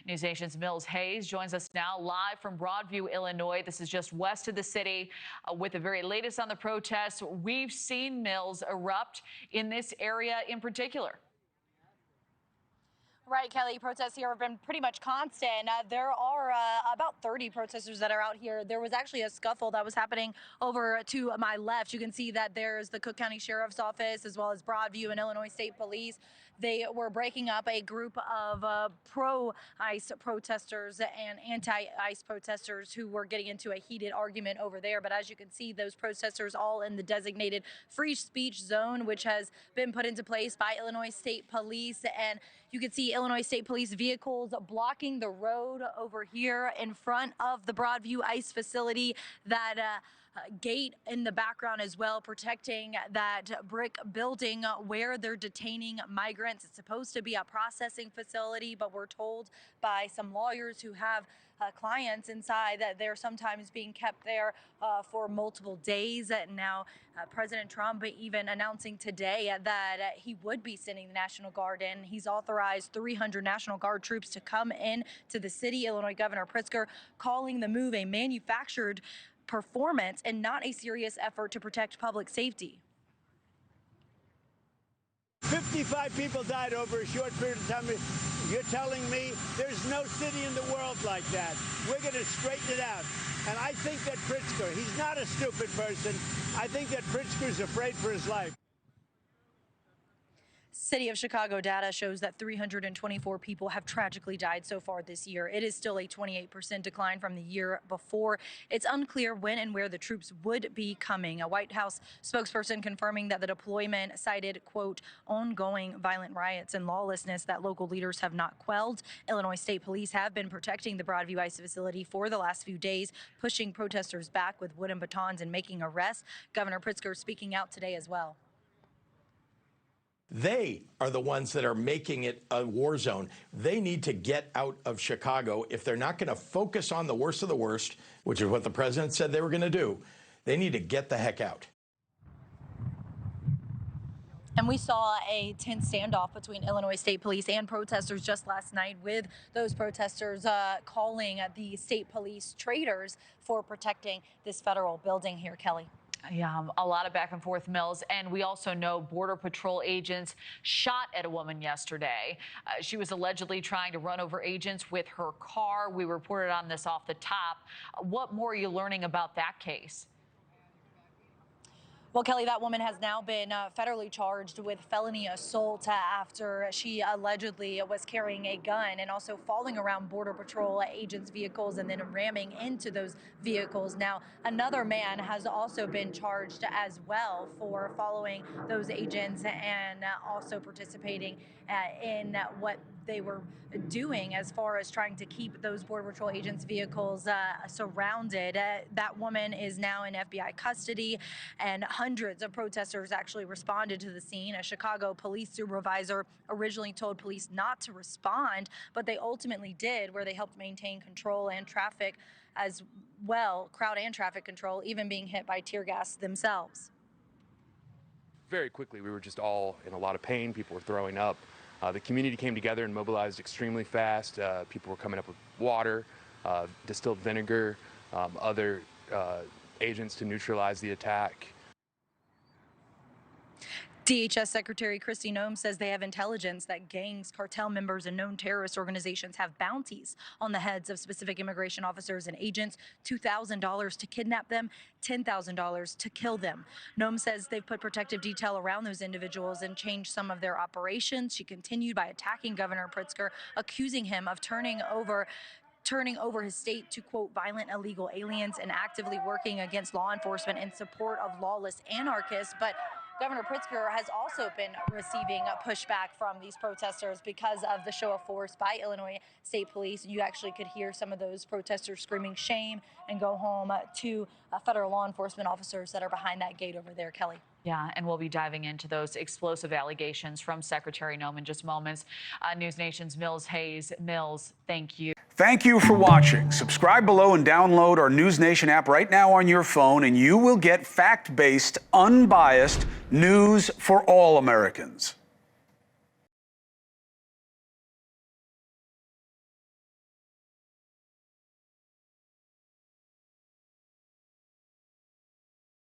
NewsNation's Mills Hayes joins us now live from Broadview, Illinois. This is just west of the city with the very latest on the protests. We've seen Mills erupt in this area in particular. Right, Kelly. Protests here have been pretty much constant. There are about 30 protesters that are out here. There was actually a scuffle that was happening over to my left. You can see that there's the Cook County Sheriff's Office as well as Broadview and Illinois State Police. They were breaking up a group of pro-ICE protesters and anti-ICE protesters who were getting into a heated argument over there. But as you can see, those protesters all in the designated free speech zone, which has been put into place by Illinois State Police. And you can see Illinois State Police vehicles blocking the road over here in front of the Broadview ICE facility. That gate in the background as well, protecting that brick building where they're detaining migrants. It's supposed to be a processing facility, but we're told by some lawyers who have clients inside that they're sometimes being kept there for multiple days. Now, President Trump even announcing today that he would be sending the National Guard in. He's authorized 300 National Guard troops to come in to the city. Illinois Governor Pritzker calling the move a manufactured performance and not a serious effort to protect public safety. 55 people died over a short period of time. You're telling me there's no city in the world like that. We're going to straighten it out. And I think that Pritzker, he's not a stupid person. I think that Pritzker's afraid for his life. City of Chicago data shows that 324 people have tragically died so far this year. It is still a 28% decline from the year before. It's unclear when and where the troops would be coming. A White House spokesperson confirming that the deployment cited, quote, ongoing violent riots and lawlessness that local leaders have not quelled. Illinois State Police have been protecting the Broadview ICE facility for the last few days, pushing protesters back with wooden batons and making arrests. Governor Pritzker speaking out today as well. They are the ones that are making it a war zone. They need to get out of Chicago. If they're not going to focus on the worst of the worst, which is what the president said they were going to do, they need to get the heck out. And we saw a tense standoff between Illinois State Police and protesters just last night, with those protesters calling the state police traitors for protecting this federal building here, Kelly. Yeah, a lot of back and forth, Mills. And we also know Border Patrol agents shot at a woman yesterday. She was allegedly trying to run over agents with her car. We reported on this off the top. What more are you learning about that case? Well, Kelly, that woman has now been federally charged with felony assault after she allegedly was carrying a gun and also following around Border Patrol agents' vehicles and then ramming into those vehicles. Now, another man has also been charged as well for following those agents and also participating in what they were doing as far as trying to keep those Border Patrol agents' vehicles surrounded. That woman is now in FBI custody, and hundreds of protesters actually responded to the scene. A Chicago police supervisor originally told police not to respond, but they ultimately did, where they helped maintain control and traffic as well, crowd and traffic control, even being hit by tear gas themselves. Very quickly, we were just all in a lot of pain. People were throwing up. The community came together and mobilized extremely fast. People were coming up with water, distilled vinegar, other agents to neutralize the attack. DHS Secretary Kristi Noem says they have intelligence that gangs, cartel members, and known terrorist organizations have bounties on the heads of specific immigration officers and agents, $2,000 to kidnap them, $10,000 to kill them. Noem says they've put protective detail around those individuals and changed some of their operations. She continued by attacking Governor Pritzker, accusing him of turning over his state to, quote, violent illegal aliens and actively working against law enforcement in support of lawless anarchists. But Governor Pritzker has also been receiving pushback from these protesters because of the show of force by Illinois State Police. You actually could hear some of those protesters screaming shame and go home to federal law enforcement officers that are behind that gate over there, Kelly. Yeah, and we'll be diving into those explosive allegations from Secretary Noem in just moments. News Nation's Mills Hayes. Mills, thank you. Thank you for watching. Subscribe below and download our News Nation app right now on your phone, and you will get fact-based, unbiased news for all Americans.